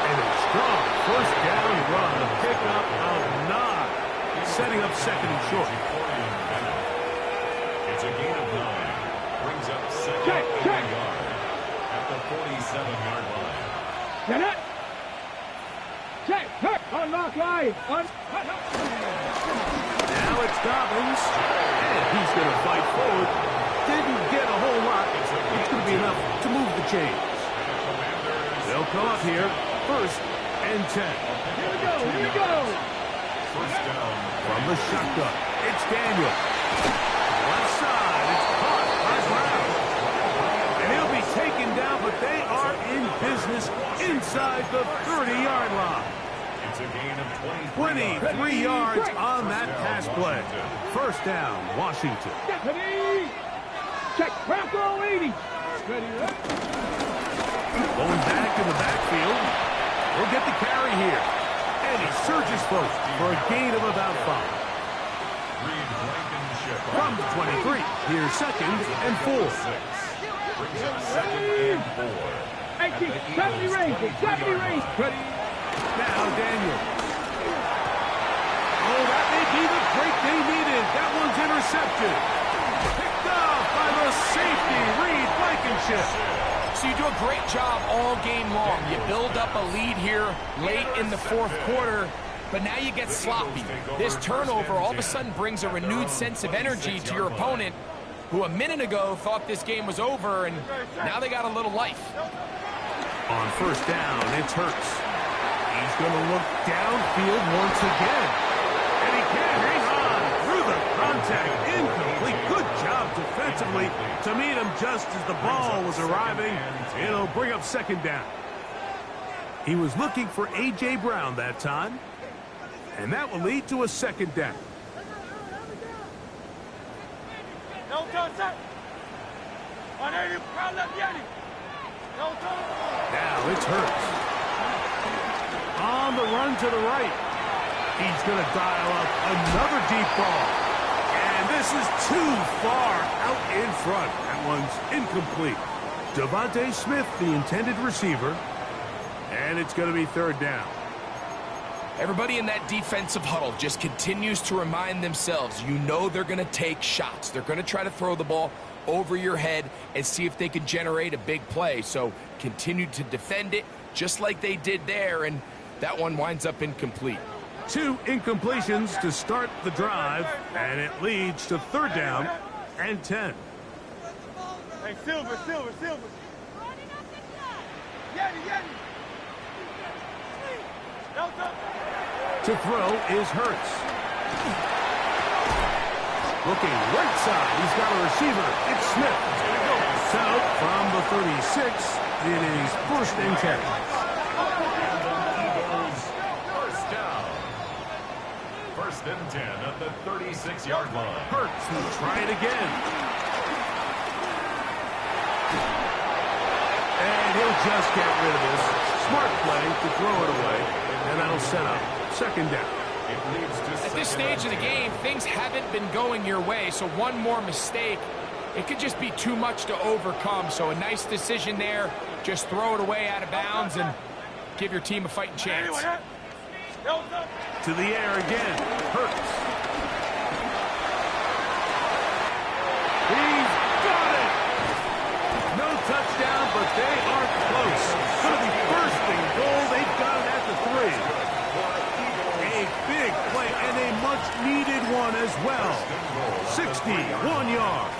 And a strong 1st down run, a pickup of 9, setting up 2nd and short. It's a gain of 9. Brings up 2nd and yard at the 47-yard line. Get it. Check, check, unlock line. Now it's Dobbins, and he's going to fight forward. Didn't get a whole lot. It's going to be enough to move the chains. They'll come up here, 1st and 10. Here we go. 1st down From the shotgun, it's Daniel. Left side, it's caught by Brown. And he'll be taken down, but they are in business inside the 30-yard line. It's a gain of 23 yards on that pass play. 1st down, Washington. Deputy. Check, Bronco 80. Ready, Going back in the backfield. He'll get the carry here. And he surges forward for a gain of about 5. From the 23, here's 2nd and 4. Brings up 2nd and 4. 80, 70 range, 70 range. Ready. Now Daniel. Oh, that may be the break they needed. That one's intercepted. Picked off by the safety, Reed Blankenship. So you do a great job all game long. You build up a lead here late in the 4th quarter, but now you get sloppy. This turnover all of a sudden brings a renewed sense of energy to your opponent, who a minute ago thought this game was over, and now they got a little life. On 1st down, it's Hurts. He's going to look downfield once again. And he can't hang on through the contact. Incomplete. Good job defensively to meet him just as the ball was arriving. It'll bring up 2nd down. He was looking for A.J. Brown that time. And that will lead to a 2nd down. Now it's Hurts. On the run to the right. He's going to dial up another deep ball. And this is too far out in front. That one's incomplete. Devontae Smith, the intended receiver. And it's going to be 3rd down. Everybody in that defensive huddle just continues to remind themselves, you know they're going to take shots. They're going to try to throw the ball over your head and see if they can generate a big play. So continue to defend it just like they did there, and that one winds up incomplete. 2 incompletions to start the drive, and it leads to 3rd down and 10. Hey, Silver. Yeti. To throw is Hurts. Looking right side. He's got a receiver. It's Smith. So from the 36, it is 1st and 10. First and 10 at the 36-yard line. Hurts will try it again. And he'll just get rid of this. Smart play to throw it away. And that'll set up second down. At this stage of the game, things haven't been going your way, so one more mistake, it could just be too much to overcome. So a nice decision there. Just throw it away out of bounds and give your team a fighting chance. To the air again. Hurts. He's got it! No touchdown, but they are close. Going to be first and goal. They've got it at the 3. A big play and a much-needed one as well. 61 yards.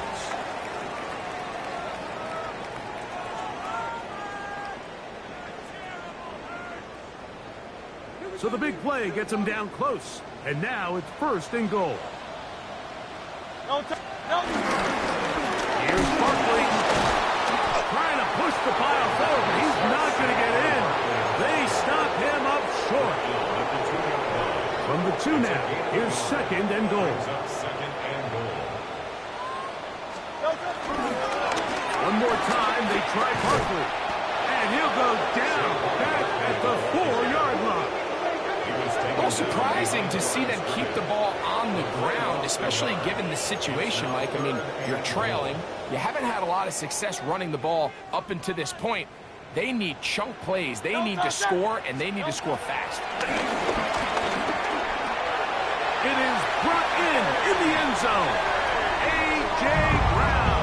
So the big play gets him down close. And now it's first and goal. Here's Barkley. Trying to push the pile forward, but he's not going to get in. They stop him up short. From the 2 now, here's second and goal. One more time, they try Barkley. And he'll go down back at the 4-yard line. A little surprising to see them keep the ball on the ground, especially given the situation, Mike. I mean, you're trailing. You haven't had a lot of success running the ball up until this point. They need chunk plays. They need to score, and they need to score fast. It is brought in the end zone. A.J. Brown.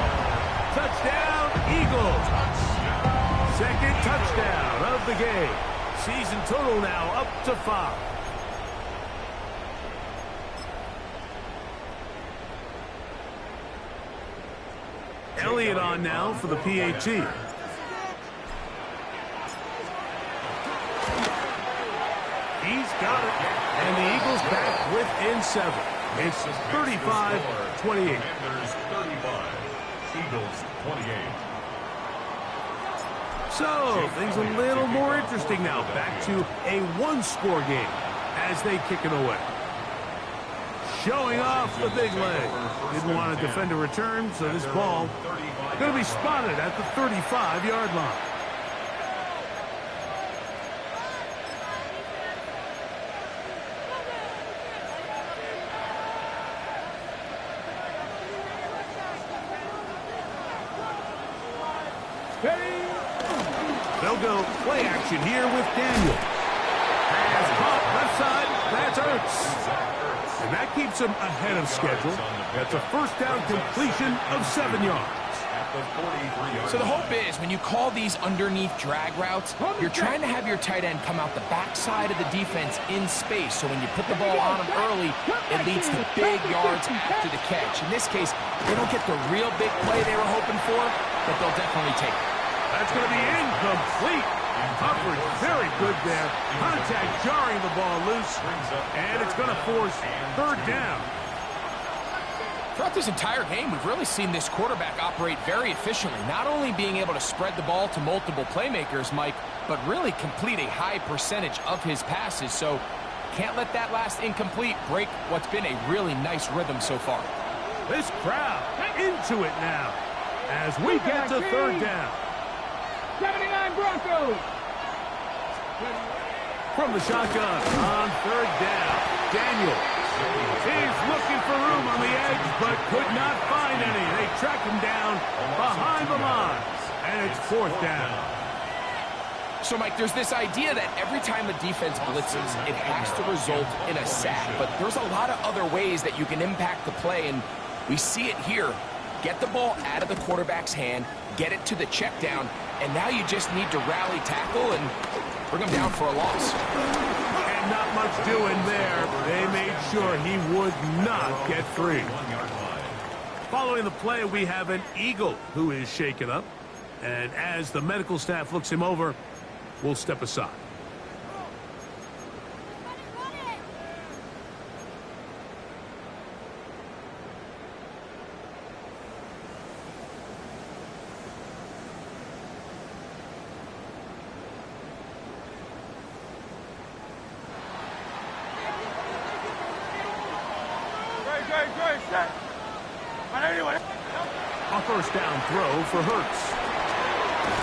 Touchdown, Eagles. Second touchdown of the game. Season total now up to 5. Elliott on now for the PAT. He's got it. And the Eagles back within 7. It's 35-28. 35. Eagles 28. So, things a little more interesting now. Back to a one-score game as they kick it away. Showing off the big leg. Didn't want to defend a return, so this ball going to be spotted at the 35-yard line. They'll go play action here with Daniel. Pass caught left side. That's Ertz. And that keeps him ahead of schedule. That's a first down completion of 7 yards. So the hope is when you call these underneath drag routes, you're trying to have your tight end come out the backside of the defense in space. So when you put the ball on him early, it leads to big yards after the catch. In this case, they don't get the real big play they were hoping for, but they'll definitely take it. That's going to be incomplete. Coverage very good there. Contact jarring the ball loose. And it's going to force third down. Throughout this entire game, we've really seen this quarterback operate very efficiently, not only being able to spread the ball to multiple playmakers, Mike, but really complete a high percentage of his passes. So can't let that last incomplete break what's been a really nice rhythm so far. This crowd into it now as we get to third down. 79 Broncos. From the shotgun on third down, Daniel. He's looking for room on the edge, but could not find any. They track him down behind the line, and it's fourth down. So, Mike, there's this idea that every time the defense blitzes, it has to result in a sack. But there's a lot of other ways that you can impact the play, and we see it here. Get the ball out of the quarterback's hand, get it to the check down, and now you just need to rally tackle and bring him down for a loss. And not much doing there. They made sure he would not get free. Following the play, we have an Eagle who is shaken up. And as the medical staff looks him over, we'll step aside. first down throw for Hurts.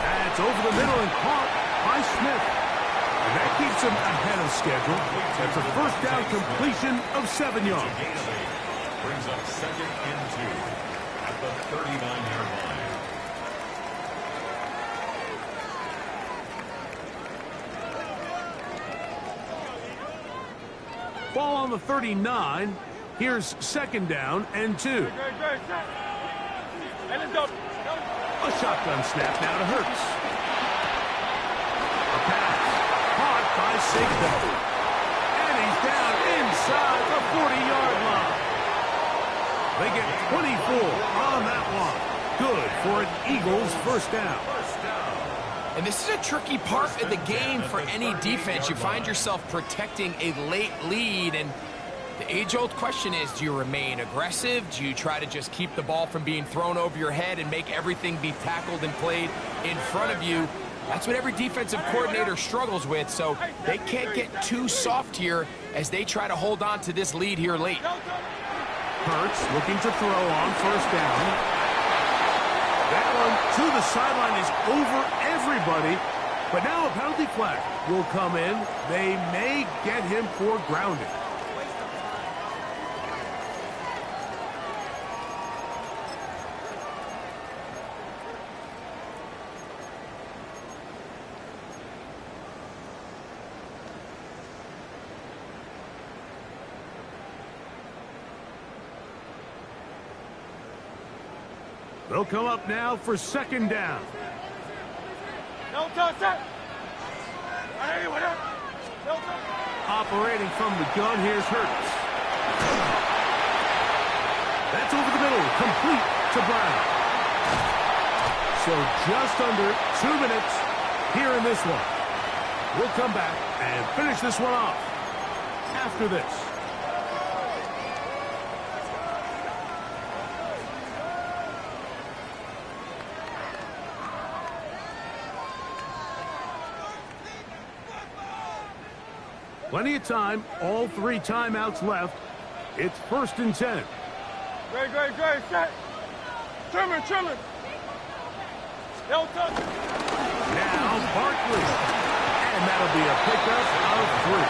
That's over the middle and caught by Smith. And that keeps him ahead of schedule. That's a first down completion of 7 yards. Brings up 2nd and 2 at the 39-yard line. Ball on the 39. Here's 2nd down and 2. A shotgun snap now to Hurts. A pass caught by Saquon. And he's down inside the 40-yard line. They get 24 on that one. Good for an Eagles first down. And this is a tricky part of the game for any defense. You find yourself protecting a late lead, and the age-old question is, do you remain aggressive? Do you try to just keep the ball from being thrown over your head and make everything be tackled and played in front of you? That's what every defensive coordinator struggles with, so they can't get too soft here as they try to hold on to this lead here late. Hurts looking to throw on first down. That one to the sideline is over everybody, but now a penalty flag will come in. They may get him for grounding. They'll come up now for 2nd down. Operating from the gun, here's Hurts. That's over the middle, complete to Brown. So just under 2 minutes here in this one. We'll come back and finish this one off after this. Plenty of time, all 3 timeouts left. It's 1st and 10. Great, set. Trimmer. Now Barkley. And that'll be a pickup of 3.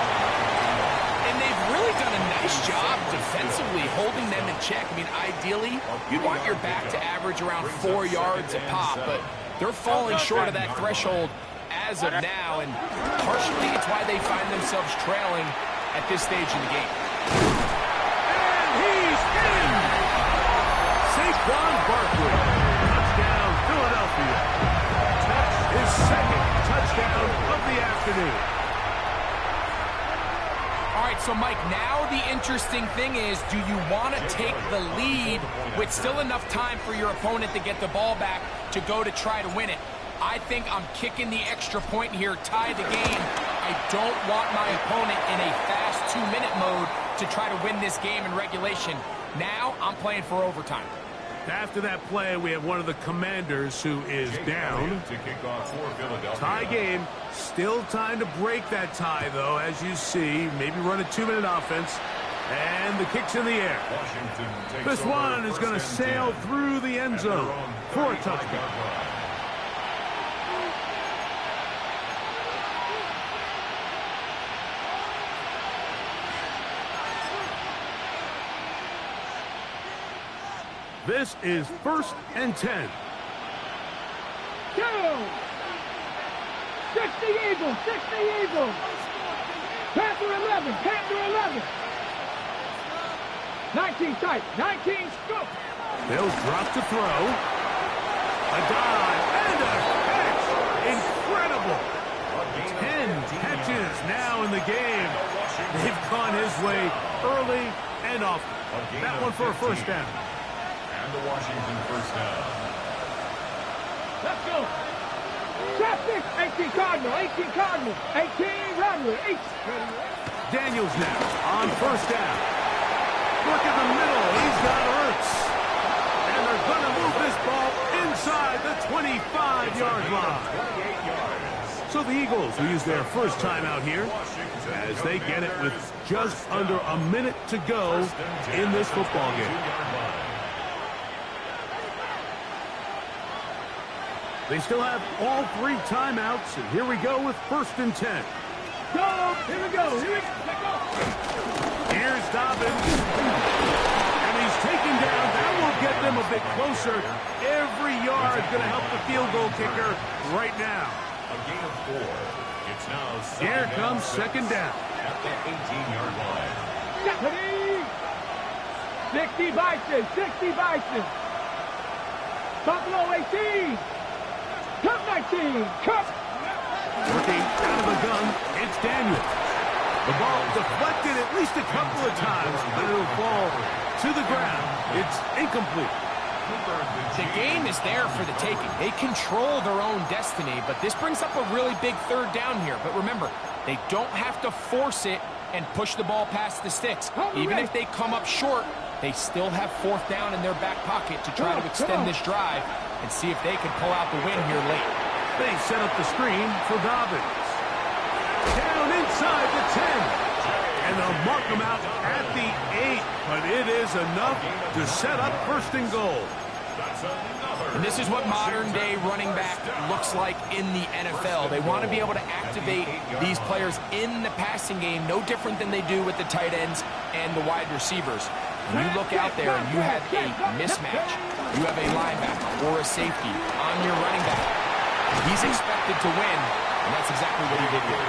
And they've really done a nice job defensively holding them in check. I mean, ideally, you'd want your back to average around 4 yards a pop, but they're falling short of that threshold as of now, and partially it's why they find themselves trailing at this stage in the game. And he's in! Saquon Barkley, touchdown Philadelphia. That's his 2nd touchdown of the afternoon. All right, so Mike, now the interesting thing is, do you want to take the lead with still enough time for your opponent to get the ball back to go to try to win it? I think I'm kicking the extra point here, tie the game. I don't want my opponent in a fast 2-minute mode to try to win this game in regulation. Now I'm playing for overtime. After that play, we have one of the Commanders who is down. Tie game. Still time to break that tie, though, as you see. Maybe run a 2-minute offense. And the kick's in the air. This one is going to sail through the end zone for a touchdown. This is 1st and 10. 2. 60 Eagles. Panther 11. 19 tight. 19 scoop. They'll drop to throw. A dive and a catch. Incredible. 10 catches now in the game. They've gone his way early and often. That one for a first down. And the Washington first down. Let's go. Traffic. 18 Cardinal. 18 Rattler. Daniels now on first down. Look in the middle. He's got Hurts. And they're going to move this ball inside the 25-yard line. So the Eagles will use their first timeout here as they get it with just under a minute to go in this football game. They still have all 3 timeouts, and here we go with 1st and 10. Go! Here we go! Here we go! Here's Dobbins. And he's taken down. That will get them a bit closer. Every yard going to help the field goal kicker right now. A gain of 4. It's now Here comes 2nd down. At the 18-yard line. 60 Bison! 60 Bison! Buffalo 18! Cup 19! Cup! Working out of the gun, it's Daniels. The ball deflected at least a couple of times, but it'll fall to the ground. It's incomplete. The game is there for the taking. They control their own destiny, but this brings up a really big 3rd down here. But remember, they don't have to force it and push the ball past the sticks. Even if they come up short, they still have 4th down in their back pocket to try to extend this drive and see if they can pull out the win here late. They set up the screen for Dobbins. Down inside the 10. And they'll mark him out at the 8. But it is enough to set up 1st and goal. And this is what modern-day running back looks like in the NFL. They want to be able to activate these players in the passing game, no different than they do with the tight ends and the wide receivers. When you look out there and you have a mismatch, you have a linebacker or a safety on your running back, he's expected to win, and that's exactly what he did here.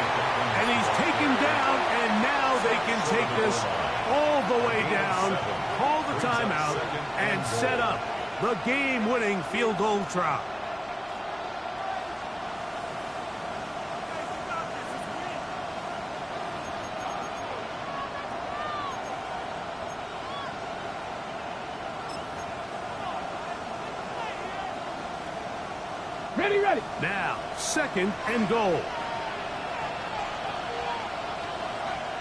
And he's taken down, and now they can take this all the way down, call the timeout, and set up the game-winning field goal try. Ready, ready. Now, 2nd and goal.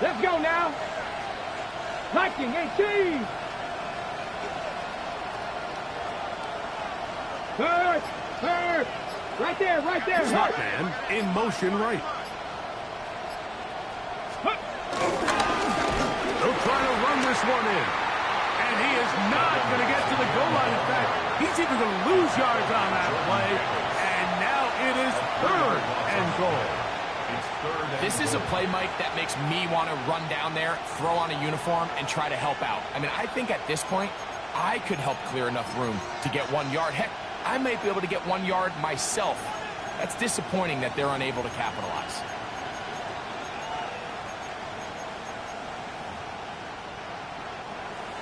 Let's go now. Viking 18. Third. Right there, right there. Slot man in motion right. They'll try to run this one in. And he is not going to get to the goal line. In fact, he's even going to lose yards on that play. And now it is 3rd and goal. This is a play, Mike, that makes me want to run down there, throw on a uniform, and try to help out. I mean, I think at this point, I could help clear enough room to get 1 yard. Heck, I might be able to get 1 yard myself. That's disappointing that they're unable to capitalize.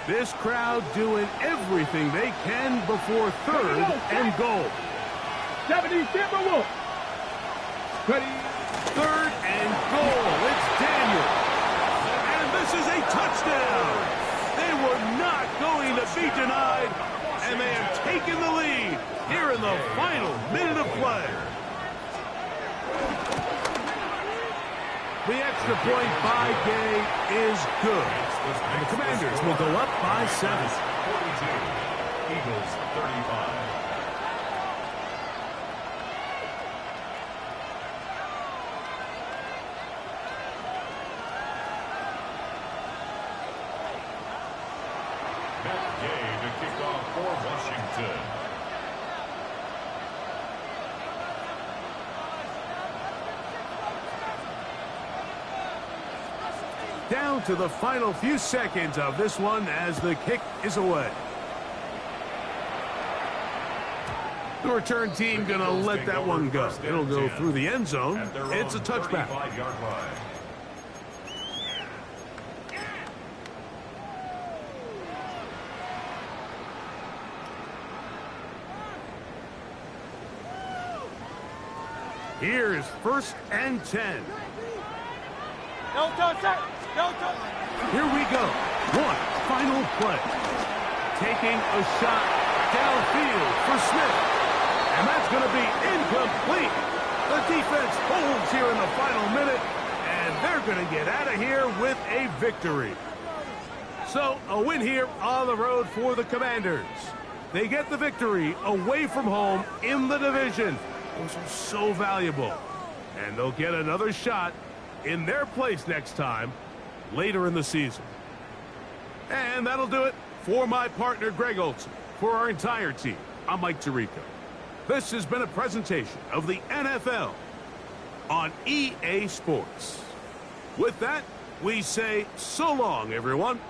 This crowd doing everything they can before 3rd and goal. 70 Timberwolves. Ready. 3rd and goal. It's Daniel. And this is a touchdown. They were not going to be denied, and they have taken the lead here in the final minute of play. The extra point by Gay is good. And the Commanders will go up by 7. 42. Eagles 35. Matt Gay to kick off for Washington. Down to the final few seconds of this one as the kick is away. The return team going to let that one go. It'll go through the end zone. It's a touchback. 35-yard line. Here is 1st and 10. No touch, no touch. Here we go. One final play. Taking a shot downfield for Smith. And that's going to be incomplete. The defense holds here in the final minute, and they're going to get out of here with a victory. So, a win here on the road for the Commanders. They get the victory away from home in the division. Those are so valuable. And they'll get another shot in their place next time, later in the season. And that'll do it for my partner, Greg Olson. For our entire team, I'm Mike Tirico. This has been a presentation of the NFL on EA Sports. With that, we say so long, everyone.